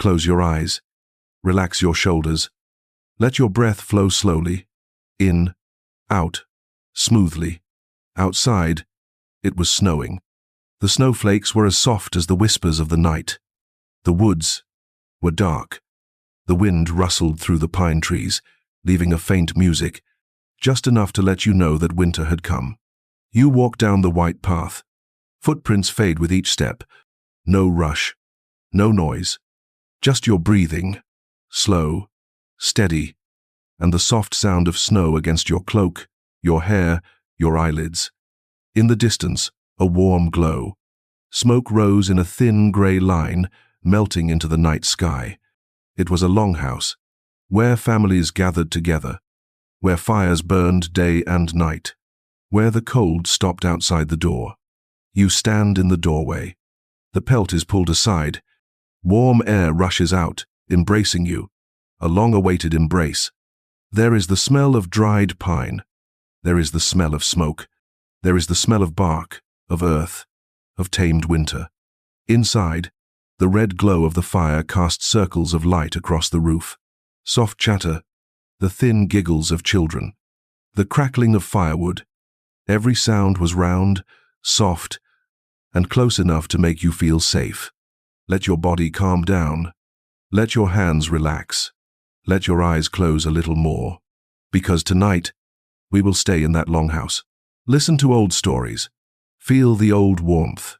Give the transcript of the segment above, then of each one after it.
Close your eyes. Relax your shoulders. Let your breath flow slowly. In, out, smoothly. Outside, it was snowing. The snowflakes were as soft as the whispers of the night. The woods were dark. The wind rustled through the pine trees, leaving a faint music, just enough to let you know that winter had come. You walk down the white path. Footprints fade with each step. No rush, no noise, just your breathing, slow, steady, and the soft sound of snow against your cloak, your hair, your eyelids. In the distance, a warm glow. Smoke rose in a thin grey line, melting into the night sky. It was a longhouse, where families gathered together, where fires burned day and night, where the cold stopped outside the door. You stand in the doorway. The pelt is pulled aside. Warm air rushes out, embracing you, a long-awaited embrace. There is the smell of dried pine. There is the smell of smoke. There is the smell of bark, of earth, of tamed winter. Inside, the red glow of the fire cast circles of light across the roof. Soft chatter, the thin giggles of children, the crackling of firewood. Every sound was round, soft, and close enough to make you feel safe. Let your body calm down. Let your hands relax. Let your eyes close a little more. Because tonight, we will stay in that longhouse. Listen to old stories. Feel the old warmth.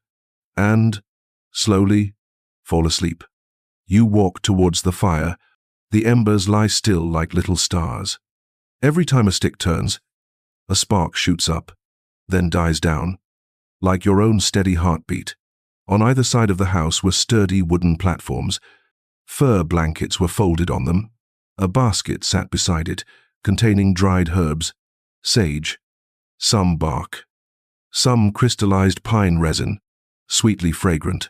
And, slowly, fall asleep. You walk towards the fire. The embers lie still like little stars. Every time a stick turns, a spark shoots up, then dies down, like your own steady heartbeat. On either side of the house were sturdy wooden platforms. Fur blankets were folded on them. A basket sat beside it, containing dried herbs, sage, some bark, some crystallized pine resin, sweetly fragrant.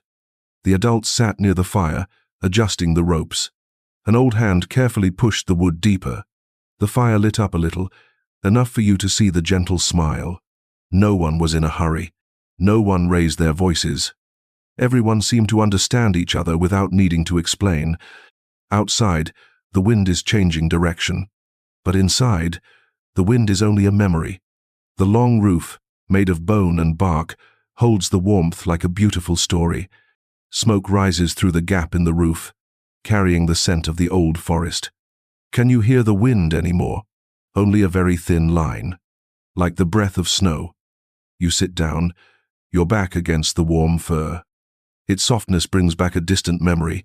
The adults sat near the fire, adjusting the ropes. An old hand carefully pushed the wood deeper. The fire lit up a little, enough for you to see the gentle smile. No one was in a hurry. No one raised their voices. Everyone seemed to understand each other without needing to explain. Outside, the wind is changing direction. But inside, the wind is only a memory. The long roof, made of bone and bark, holds the warmth like a beautiful story. Smoke rises through the gap in the roof, carrying the scent of the old forest. Can you hear the wind anymore? Only a very thin line, like the breath of snow. You sit down, your back against the warm fur. Its softness brings back a distant memory,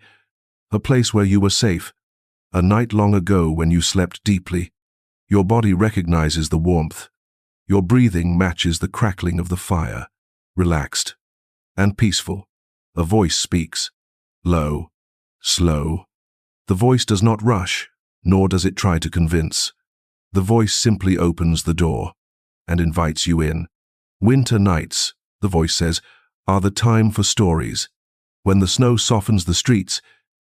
a place where you were safe, a night long ago when you slept deeply. Your body recognizes the warmth. Your breathing matches the crackling of the fire, relaxed and peaceful. A voice speaks, low, slow. The voice does not rush, nor does it try to convince. The voice simply opens the door and invites you in. Winter nights, the voice says, are the time for stories. When the snow softens the streets,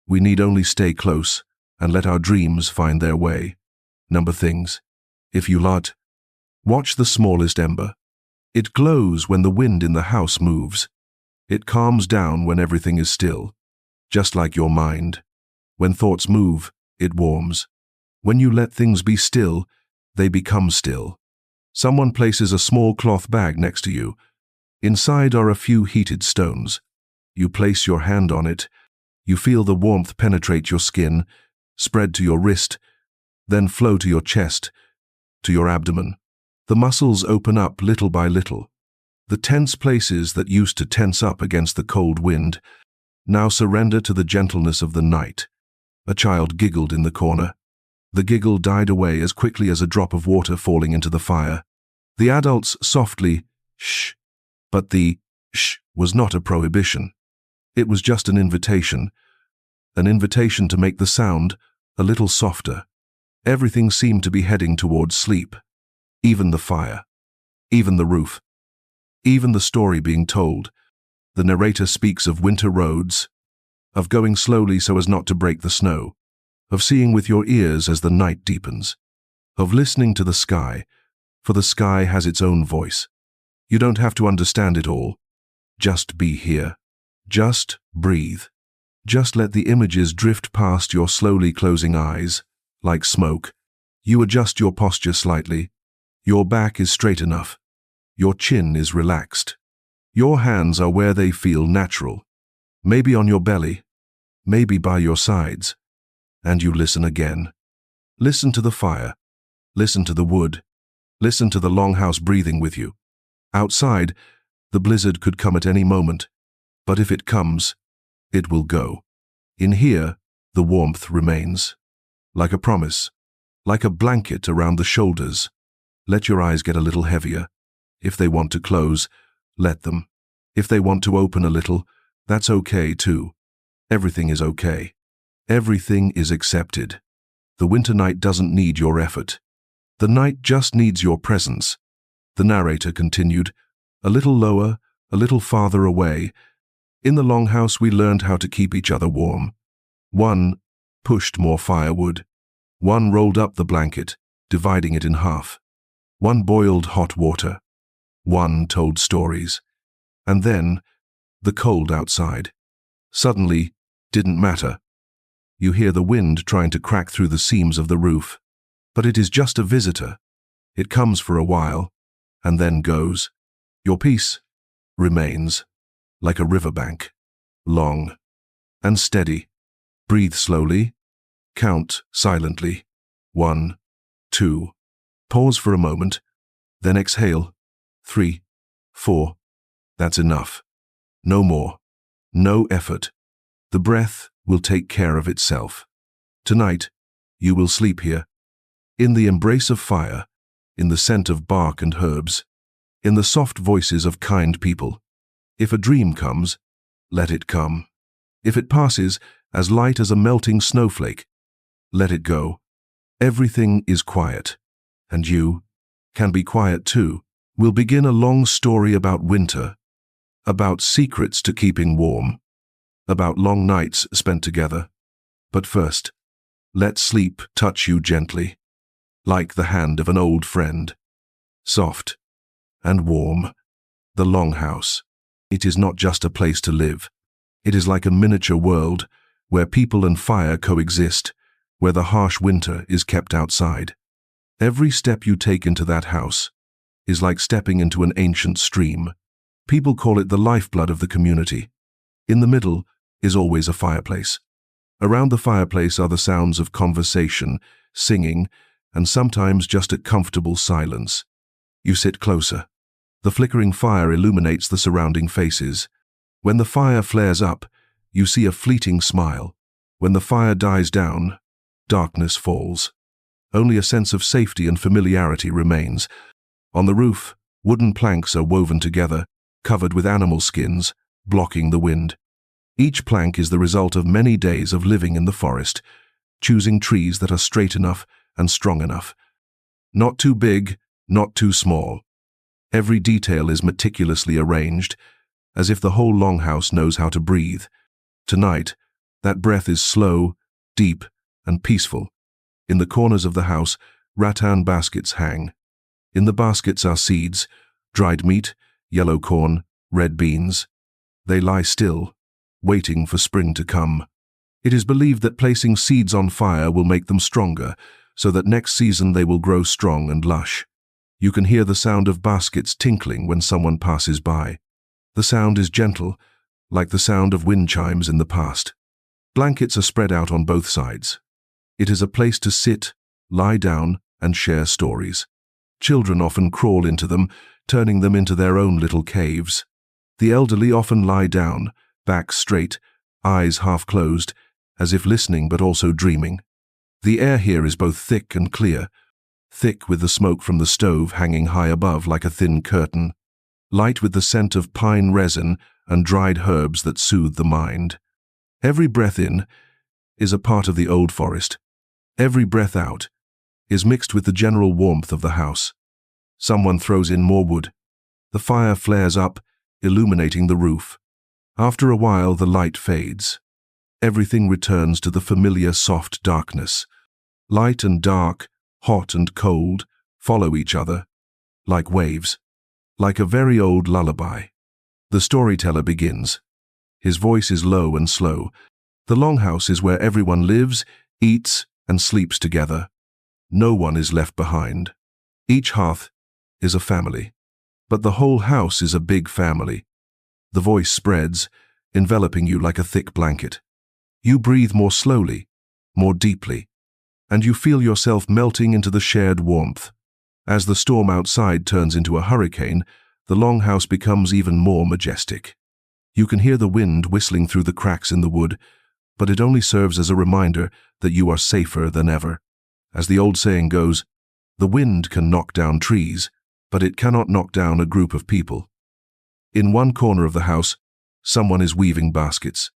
we need only stay close and let our dreams find their way. Number things. If you lot, watch the smallest ember. It glows when the wind in the house moves. It calms down when everything is still, just like your mind. When thoughts move, it warms. When you let things be still, they become still. Someone places a small cloth bag next to you. Inside are a few heated stones. You place your hand on it. You feel the warmth penetrate your skin, spread to your wrist, then flow to your chest, to your abdomen. The muscles open up little by little. The tense places that used to tense up against the cold wind now surrender to the gentleness of the night. A child giggled in the corner. The giggle died away as quickly as a drop of water falling into the fire. The adults softly, shh, but the shh was not a prohibition. It was just an invitation to make the sound a little softer. Everything seemed to be heading towards sleep. Even the fire, even the roof, even the story being told. The narrator speaks of winter roads, of going slowly so as not to break the snow, of seeing with your ears as the night deepens, of listening to the sky, for the sky has its own voice. You don't have to understand it all. Just be here. Just breathe. Just let the images drift past your slowly closing eyes, like smoke. You adjust your posture slightly. Your back is straight enough. Your chin is relaxed. Your hands are where they feel natural. Maybe on your belly, maybe by your sides. And you listen again. Listen to the fire. Listen to the wood. Listen to the Longhouse breathing with you. Outside, the blizzard could come at any moment, but if it comes, it will go. In here, the warmth remains. Like a promise, like a blanket around the shoulders. Let your eyes get a little heavier. If they want to close, let them. If they want to open a little, that's okay too. Everything is okay. Everything is accepted. The winter night doesn't need your effort. The night just needs your presence. The narrator continued, a little lower, a little farther away. In the Longhouse we learned how to keep each other warm. One pushed more firewood. One rolled up the blanket, dividing it in half. One boiled hot water. One told stories. And then, the cold outside. Suddenly, didn't matter. You hear the wind trying to crack through the seams of the roof. But it is just a visitor. It comes for a while, and then goes. Your peace remains, like a riverbank, long and steady. Breathe slowly. Count silently. 1, 2. Pause for a moment, then exhale. 3, 4. That's enough. No more. No effort. The breath will take care of itself. Tonight, you will sleep here, in the embrace of fire, in the scent of bark and herbs, in the soft voices of kind people. If a dream comes, let it come. If it passes, as light as a melting snowflake, let it go. Everything is quiet, and you can be quiet too. We'll begin a long story about winter, about secrets to keeping warm, about long nights spent together. But first, let sleep touch you gently, like the hand of an old friend. Soft and warm. The Longhouse. It is not just a place to live. It is like a miniature world where people and fire coexist, where the harsh winter is kept outside. Every step you take into that house is like stepping into an ancient stream. People call it the lifeblood of the community. In the middle is always a fireplace. Around the fireplace are the sounds of conversation, singing, and sometimes just a comfortable silence. You sit closer. The flickering fire illuminates the surrounding faces. When the fire flares up, you see a fleeting smile. When the fire dies down, darkness falls. Only a sense of safety and familiarity remains. On the roof, wooden planks are woven together, covered with animal skins, blocking the wind. Each plank is the result of many days of living in the forest, choosing trees that are straight enough and strong enough. Not too big, not too small. Every detail is meticulously arranged, as if the whole Longhouse knows how to breathe. Tonight, that breath is slow, deep, and peaceful. In the corners of the house, rattan baskets hang. In the baskets are seeds, dried meat, yellow corn, red beans. They lie still, waiting for spring to come. It is believed that placing seeds on fire will make them stronger, so that next season they will grow strong and lush. You can hear the sound of baskets tinkling when someone passes by. The sound is gentle, like the sound of wind chimes in the past. Blankets are spread out on both sides. It is a place to sit, lie down, and share stories. Children often crawl into them, turning them into their own little caves. The elderly often lie down, backs straight, eyes half closed, as if listening but also dreaming. The air here is both thick and clear, thick with the smoke from the stove hanging high above like a thin curtain, light with the scent of pine resin and dried herbs that soothe the mind. Every breath in is a part of the old forest. Every breath out is mixed with the general warmth of the house. Someone throws in more wood. The fire flares up, illuminating the roof. After a while, the light fades. Everything returns to the familiar soft darkness. Light and dark, hot and cold, follow each other, like waves, like a very old lullaby. The storyteller begins. His voice is low and slow, The Longhouse is where everyone lives, eats, and sleeps together. No one is left behind. Each hearth is a family. But the whole house is a big family. The voice spreads, enveloping you like a thick blanket. You breathe more slowly, more deeply, and you feel yourself melting into the shared warmth. As the storm outside turns into a hurricane, the Longhouse becomes even more majestic. You can hear the wind whistling through the cracks in the wood, but it only serves as a reminder that you are safer than ever. As the old saying goes, the wind can knock down trees, but it cannot knock down a group of people. In one corner of the house, someone is weaving baskets.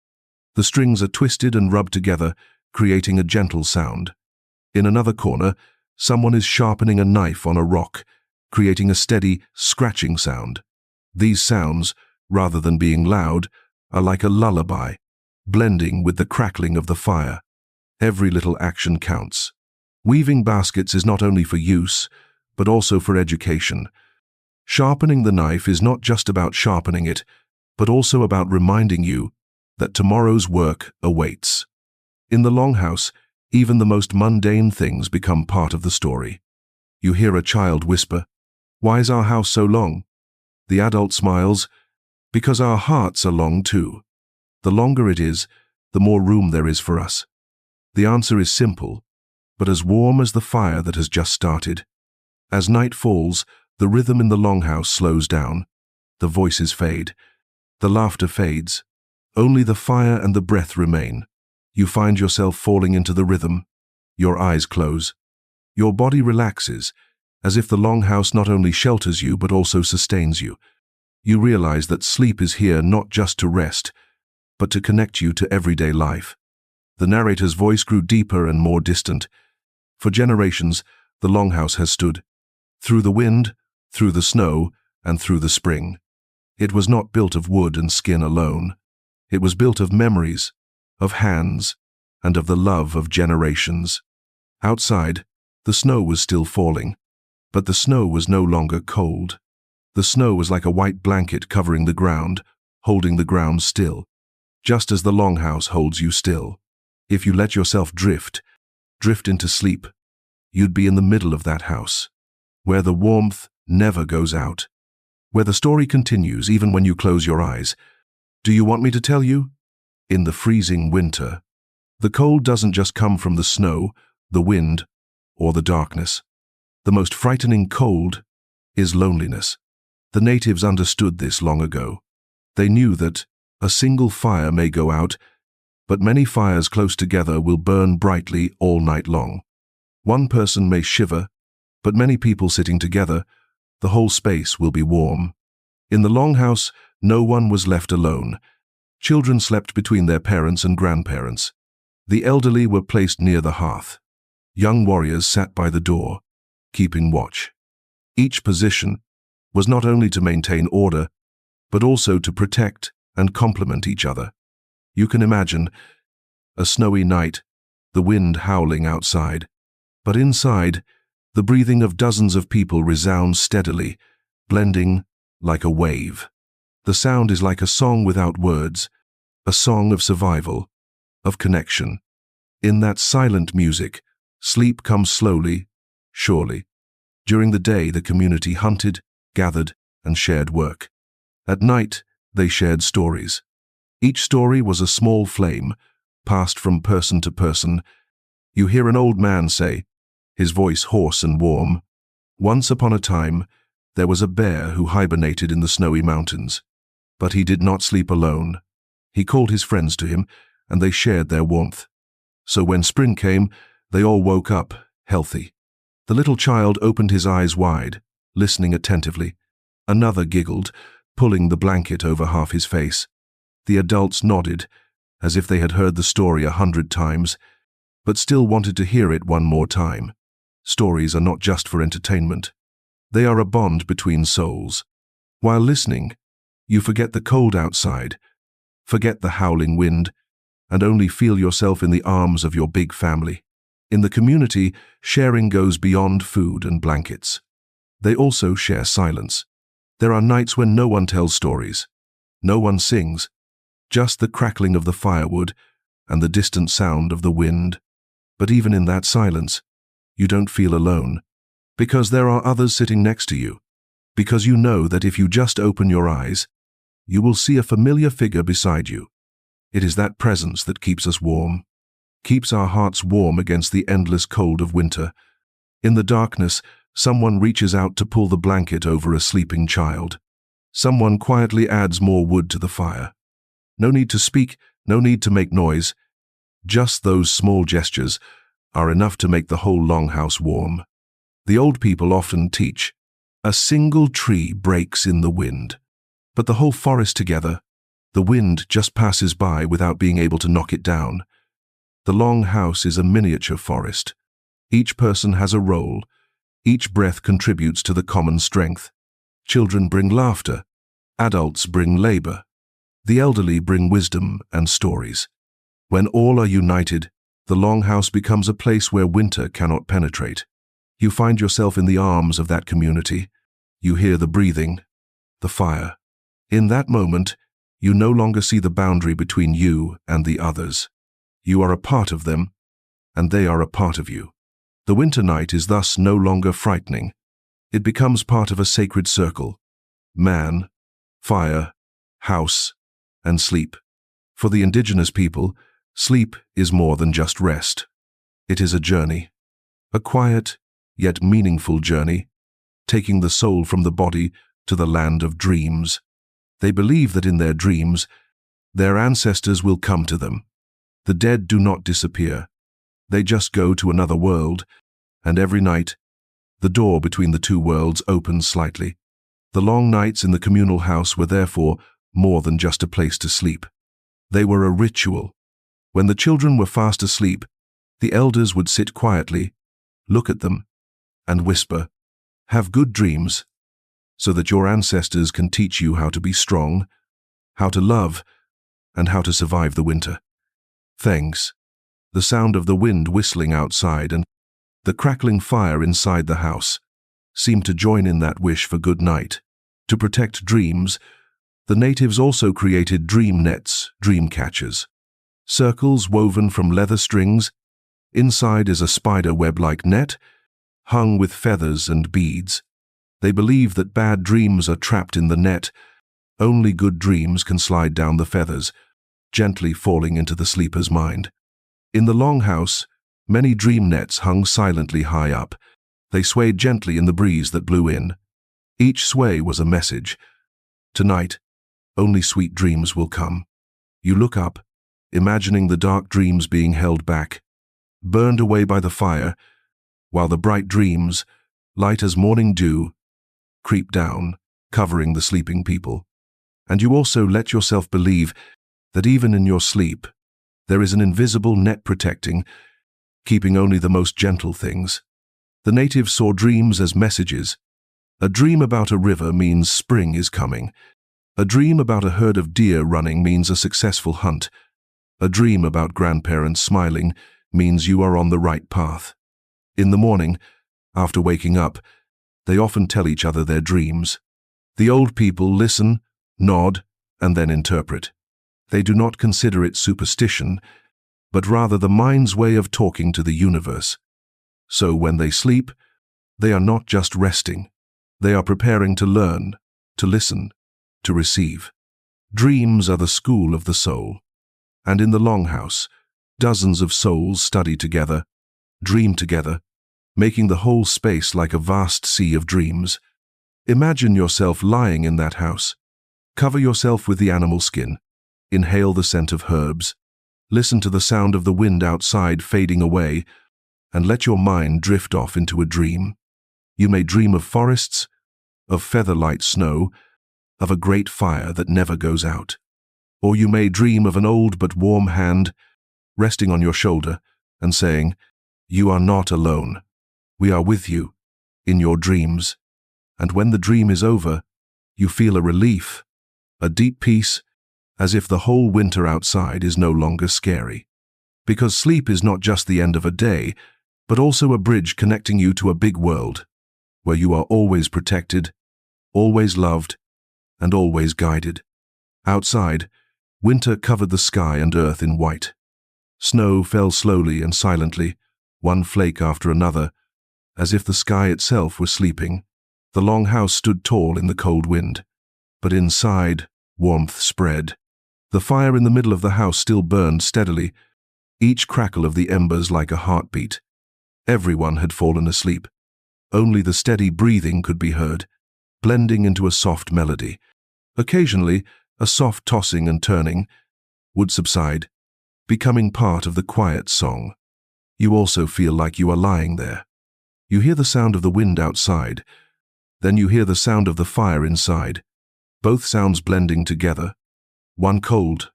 The strings are twisted and rubbed together, creating a gentle sound. In another corner, someone is sharpening a knife on a rock, creating a steady, scratching sound. These sounds, rather than being loud, are like a lullaby, blending with the crackling of the fire. Every little action counts. Weaving baskets is not only for use, but also for education. Sharpening the knife is not just about sharpening it, but also about reminding you that tomorrow's work awaits. In the Longhouse, even the most mundane things become part of the story. You hear a child whisper, "Why is our house so long?" The adult smiles, "Because our hearts are long too. The longer it is, the more room there is for us." The answer is simple, but as warm as the fire that has just started. As night falls, the rhythm in the Longhouse slows down. The voices fade. The laughter fades. Only the fire and the breath remain. You find yourself falling into the rhythm. Your eyes close. Your body relaxes, as if the Longhouse not only shelters you but also sustains you. You realize that sleep is here not just to rest, but to connect you to everyday life. The narrator's voice grew deeper and more distant. For generations, the Longhouse has stood. Through the wind, through the snow, and through the spring. It was not built of wood and skin alone. It was built of memories, of hands, and of the love of generations. Outside, the snow was still falling, but the snow was no longer cold. The snow was like a white blanket covering the ground, holding the ground still, just as the Longhouse holds you still. If you let yourself drift into sleep, you'd be in the middle of that house, where the warmth never goes out, where the story continues even when you close your eyes. Do you want me to tell you? In the freezing winter, the cold doesn't just come from the snow, the wind, or the darkness. The most frightening cold is loneliness. The natives understood this long ago. They knew that a single fire may go out, but many fires close together will burn brightly all night long. One person may shiver, but many people sitting together, the whole space will be warm. In the Longhouse, no one was left alone. Children slept between their parents and grandparents. The elderly were placed near the hearth. Young warriors sat by the door, keeping watch. Each position was not only to maintain order, but also to protect and complement each other. You can imagine a snowy night, the wind howling outside, but inside, the breathing of dozens of people resounds steadily, blending like a wave. The sound is like a song without words, a song of survival, of connection. In that silent music, sleep comes slowly, surely. During the day, the community hunted, gathered, and shared work. At night, they shared stories. Each story was a small flame, passed from person to person. You hear an old man say, his voice hoarse and warm, "Once upon a time, there was a bear who hibernated in the snowy mountains. But he did not sleep alone. He called his friends to him, and they shared their warmth. So when spring came, they all woke up, healthy." The little child opened his eyes wide, listening attentively. Another giggled, pulling the blanket over half his face. The adults nodded, as if they had heard the story 100 times, but still wanted to hear it one more time. Stories are not just for entertainment. They are a bond between souls. While listening, you forget the cold outside, forget the howling wind, and only feel yourself in the arms of your big family. In the community, sharing goes beyond food and blankets. They also share silence. There are nights when no one tells stories. No one sings. Just the crackling of the firewood and the distant sound of the wind. But even in that silence, you don't feel alone, because there are others sitting next to you, because you know that if you just open your eyes, you will see a familiar figure beside you. It is that presence that keeps us warm, keeps our hearts warm against the endless cold of winter. In the darkness, someone reaches out to pull the blanket over a sleeping child. Someone quietly adds more wood to the fire. No need to speak, no need to make noise. Just those small gestures are enough to make the whole longhouse warm. The old people often teach, a single tree breaks in the wind, but the whole forest together, the wind just passes by without being able to knock it down. The Longhouse is a miniature forest. Each person has a role. Each breath contributes to the common strength. Children bring laughter. Adults bring labor. The elderly bring wisdom and stories. When all are united, the Longhouse becomes a place where winter cannot penetrate. You find yourself in the arms of that community. You hear the breathing, the fire. In that moment, you no longer see the boundary between you and the others. You are a part of them, and they are a part of you. The winter night is thus no longer frightening. It becomes part of a sacred circle. Man, fire, house, and sleep. For the indigenous people, sleep is more than just rest. It is a journey. A quiet, yet meaningful journey, taking the soul from the body to the land of dreams. They believe that in their dreams, their ancestors will come to them. The dead do not disappear. They just go to another world, and every night, the door between the two worlds opens slightly. The long nights in the communal house were therefore more than just a place to sleep. They were a ritual. When the children were fast asleep, the elders would sit quietly, look at them, and whisper, "Have good dreams," so that your ancestors can teach you how to be strong, how to love, and how to survive the winter. Thanks. The sound of the wind whistling outside and the crackling fire inside the house seemed to join in that wish for good night. To protect dreams, the natives also created dream nets, dreamcatchers. Circles woven from leather strings. Inside is a spider web-like net, hung with feathers and beads. They believe that bad dreams are trapped in the net. Only good dreams can slide down the feathers, gently falling into the sleeper's mind. In the Longhouse, many dream nets hung silently high up. They swayed gently in the breeze that blew in. Each sway was a message. Tonight, only sweet dreams will come. You look up, imagining the dark dreams being held back, burned away by the fire, while the bright dreams, light as morning dew, creep down, covering the sleeping people. And you also let yourself believe that even in your sleep, there is an invisible net protecting, keeping only the most gentle things. The natives saw dreams as messages. A dream about a river means spring is coming. A dream about a herd of deer running means a successful hunt. A dream about grandparents smiling means you are on the right path. In the morning, after waking up, they often tell each other their dreams. The old people listen, nod, and then interpret. They do not consider it superstition, but rather the mind's way of talking to the universe. So when they sleep, they are not just resting. They are preparing to learn, to listen, to receive. Dreams are the school of the soul. And in the Longhouse, dozens of souls study together, dream together, making the whole space like a vast sea of dreams. Imagine yourself lying in that house. Cover yourself with the animal skin. Inhale the scent of herbs. Listen to the sound of the wind outside fading away, and let your mind drift off into a dream. You may dream of forests, of feather-light snow, of a great fire that never goes out. Or you may dream of an old but warm hand resting on your shoulder and saying, "You are not alone. We are with you, in your dreams." And when the dream is over, you feel a relief, a deep peace, as if the whole winter outside is no longer scary. Because sleep is not just the end of a day, but also a bridge connecting you to a big world, where you are always protected, always loved, and always guided. Outside, winter covered the sky and earth in white. Snow fell slowly and silently, one flake after another, as if the sky itself were sleeping. The long house stood tall in the cold wind, but inside, warmth spread. The fire in the middle of the house still burned steadily, each crackle of the embers like a heartbeat. Everyone had fallen asleep. Only the steady breathing could be heard, blending into a soft melody. Occasionally, a soft tossing and turning would subside, becoming part of the quiet song. You also feel like you are lying there. You hear the sound of the wind outside, then you hear the sound of the fire inside, both sounds blending together, one cold,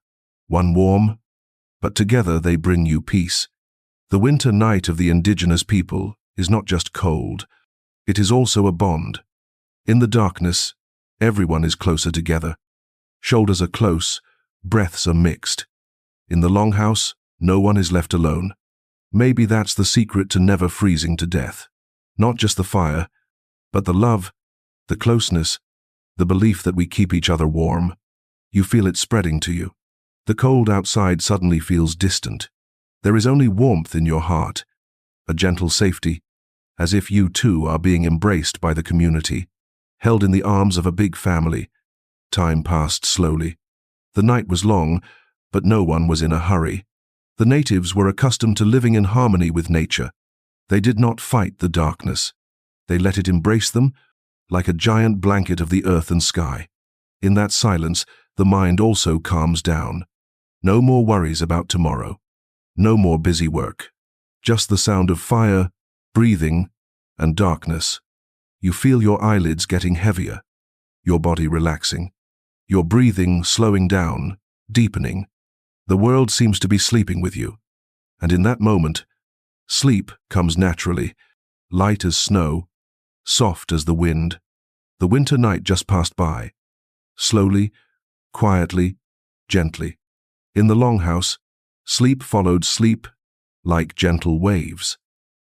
one warm, but together they bring you peace. The winter night of the indigenous people is not just cold, it is also a bond. In the darkness, everyone is closer together. Shoulders are close, breaths are mixed. In the longhouse, no one is left alone. Maybe that's the secret to never freezing to death. Not just the fire, but the love, the closeness, the belief that we keep each other warm. You feel it spreading to you. The cold outside suddenly feels distant. There is only warmth in your heart, a gentle safety, as if you too are being embraced by the community, held in the arms of a big family. Time passed slowly. The night was long, but no one was in a hurry. The natives were accustomed to living in harmony with nature. They did not fight the darkness. They let it embrace them like a giant blanket of the earth and sky. In that silence, the mind also calms down. No more worries about tomorrow. No more busy work. Just the sound of fire, breathing, and darkness. You feel your eyelids getting heavier, your body relaxing, your breathing slowing down, deepening. The world seems to be sleeping with you. And in that moment, sleep comes naturally, light as snow, soft as the wind. The winter night just passed by. Slowly, quietly, gently. In the longhouse, sleep followed sleep like gentle waves.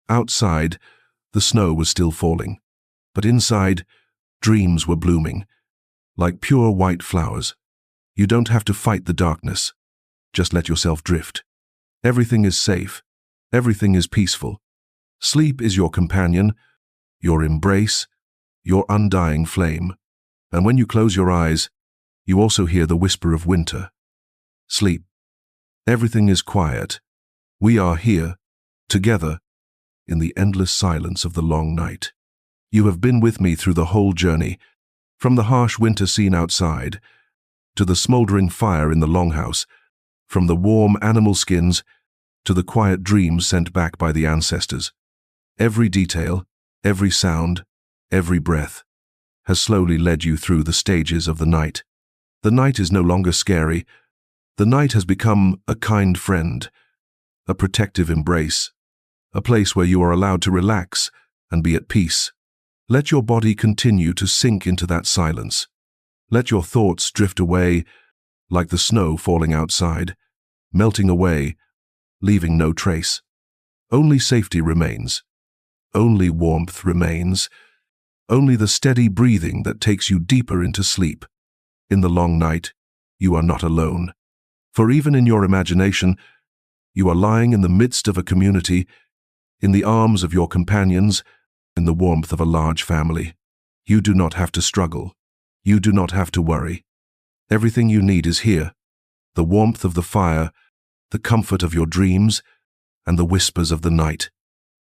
Outside, the snow was still falling, but inside, dreams were blooming, like pure white flowers. You don't have to fight the darkness. Just let yourself drift. Everything is safe. Everything is peaceful. Sleep is your companion, your embrace, your undying flame. And when you close your eyes, you also hear the whisper of winter. Sleep. Everything is quiet. We are here, together, in the endless silence of the long night. You have been with me through the whole journey, from the harsh winter scene outside, to the smoldering fire in the longhouse, from the warm animal skins to the quiet dreams sent back by the ancestors. Every detail, every sound, every breath has slowly led you through the stages of the night. The night is no longer scary. The night has become a kind friend, a protective embrace, a place where you are allowed to relax and be at peace. Let your body continue to sink into that silence. Let your thoughts drift away like the snow falling outside, melting away, leaving no trace. Only safety remains. Only warmth remains. Only the steady breathing that takes you deeper into sleep. In the long night, you are not alone. For even in your imagination, you are lying in the midst of a community, in the arms of your companions, in the warmth of a large family. You do not have to struggle. You do not have to worry. Everything you need is here. The warmth of the fire, the comfort of your dreams, and the whispers of the night.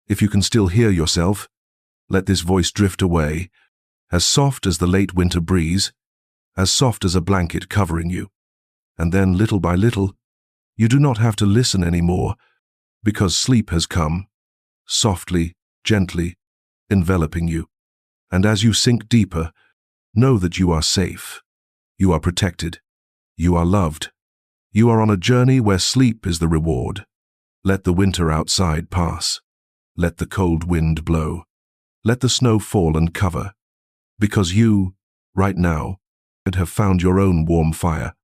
If you can still hear yourself, let this voice drift away, as soft as the late winter breeze, as soft as a blanket covering you. And then, little by little, you do not have to listen anymore, because sleep has come, softly, gently, enveloping you. And as you sink deeper, know that you are safe. You are protected. You are loved. You are on a journey where sleep is the reward. Let the winter outside pass. Let the cold wind blow. Let the snow fall and cover. Because you, right now, have found your own warm fire.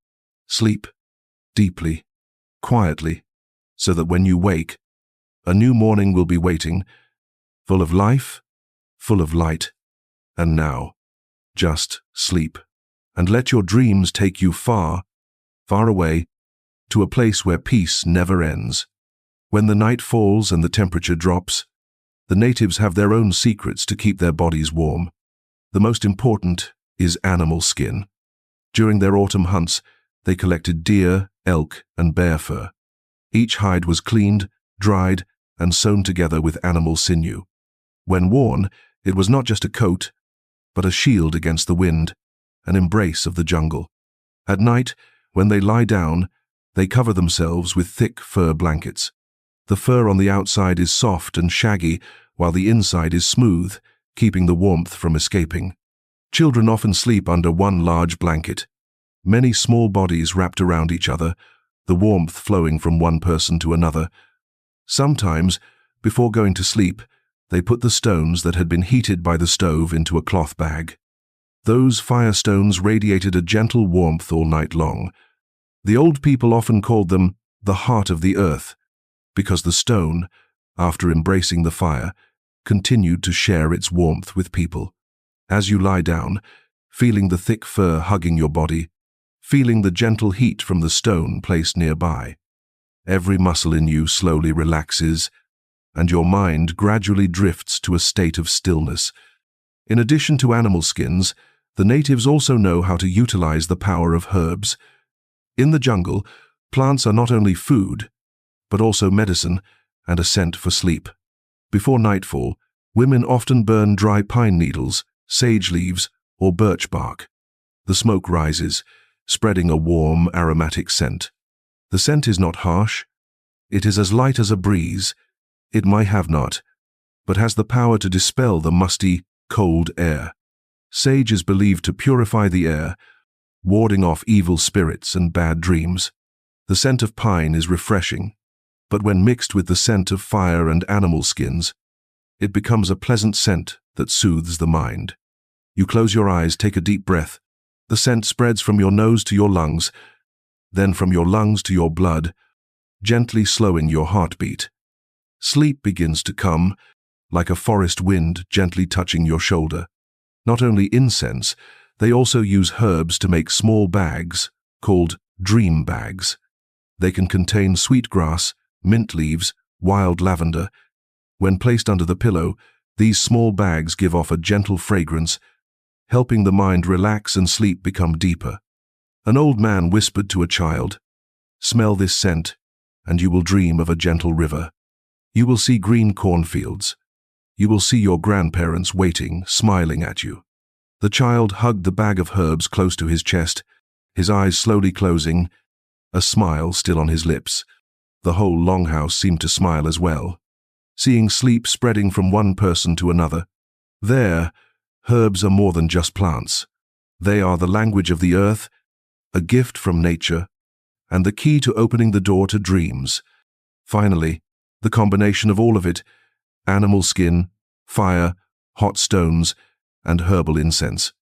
Sleep deeply, quietly, so that when you wake, a new morning will be waiting, full of life, full of light. And now, just sleep, and let your dreams take you far, far away, to a place where peace never ends. When the night falls and the temperature drops, the natives have their own secrets to keep their bodies warm. The most important is animal skin. During their autumn hunts, they collected deer, elk, and bear fur. Each hide was cleaned, dried, and sewn together with animal sinew. When worn, it was not just a coat, but a shield against the wind, an embrace of the jungle. At night, when they lie down, they cover themselves with thick fur blankets. The fur on the outside is soft and shaggy, while the inside is smooth, keeping the warmth from escaping. Children often sleep under one large blanket. Many small bodies wrapped around each other, the warmth flowing from one person to another. Sometimes, before going to sleep, they put the stones that had been heated by the stove into a cloth bag. Those fire stones radiated a gentle warmth all night long. The old people often called them the heart of the earth, because the stone, after embracing the fire, continued to share its warmth with people. As you lie down, feeling the thick fur hugging your body, feeling the gentle heat from the stone placed nearby, every muscle in you slowly relaxes, and your mind gradually drifts to a state of stillness. In addition to animal skins, the natives also know how to utilize the power of herbs. In the jungle, plants are not only food, but also medicine and a scent for sleep. Before nightfall, women often burn dry pine needles, sage leaves, or birch bark. The smoke rises, spreading a warm, aromatic scent. The scent is not harsh. It is as light as a breeze. It might have not, but has the power to dispel the musty, cold air. Sage is believed to purify the air, warding off evil spirits and bad dreams. The scent of pine is refreshing, but when mixed with the scent of fire and animal skins, it becomes a pleasant scent that soothes the mind. You close your eyes, take a deep breath. The scent spreads from your nose to your lungs, then from your lungs to your blood, gently slowing your heartbeat. Sleep begins to come, like a forest wind gently touching your shoulder. Not only incense, they also use herbs to make small bags, called dream bags. They can contain sweetgrass, mint leaves, wild lavender. When placed under the pillow, these small bags give off a gentle fragrance, helping the mind relax and sleep become deeper. An old man whispered to a child, "Smell this scent, and you will dream of a gentle river. You will see green cornfields. You will see your grandparents waiting, smiling at you." The child hugged the bag of herbs close to his chest, his eyes slowly closing, a smile still on his lips. The whole Longhouse seemed to smile as well, seeing sleep spreading from one person to another. There, herbs are more than just plants. They are the language of the earth, a gift from nature, and the key to opening the door to dreams. Finally, the combination of all of it, animal skin, fire, hot stones, and herbal incense,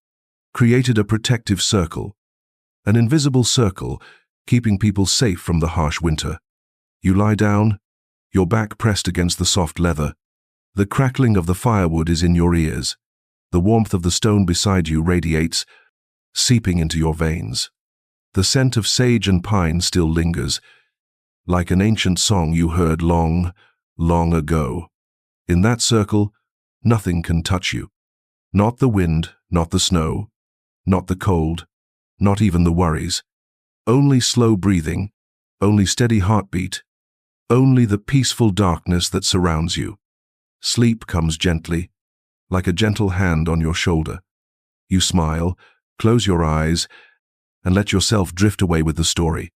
created a protective circle, an invisible circle keeping people safe from the harsh winter. You lie down, your back pressed against the soft leather. The crackling of the firewood is in your ears. The warmth of the stone beside you radiates, seeping into your veins. The scent of sage and pine still lingers, like an ancient song you heard long, long ago. In that circle, nothing can touch you. Not the wind, not the snow, not the cold, not even the worries. Only slow breathing, only steady heartbeat, only the peaceful darkness that surrounds you. Sleep comes gently, like a gentle hand on your shoulder. You smile, close your eyes, and let yourself drift away with the story.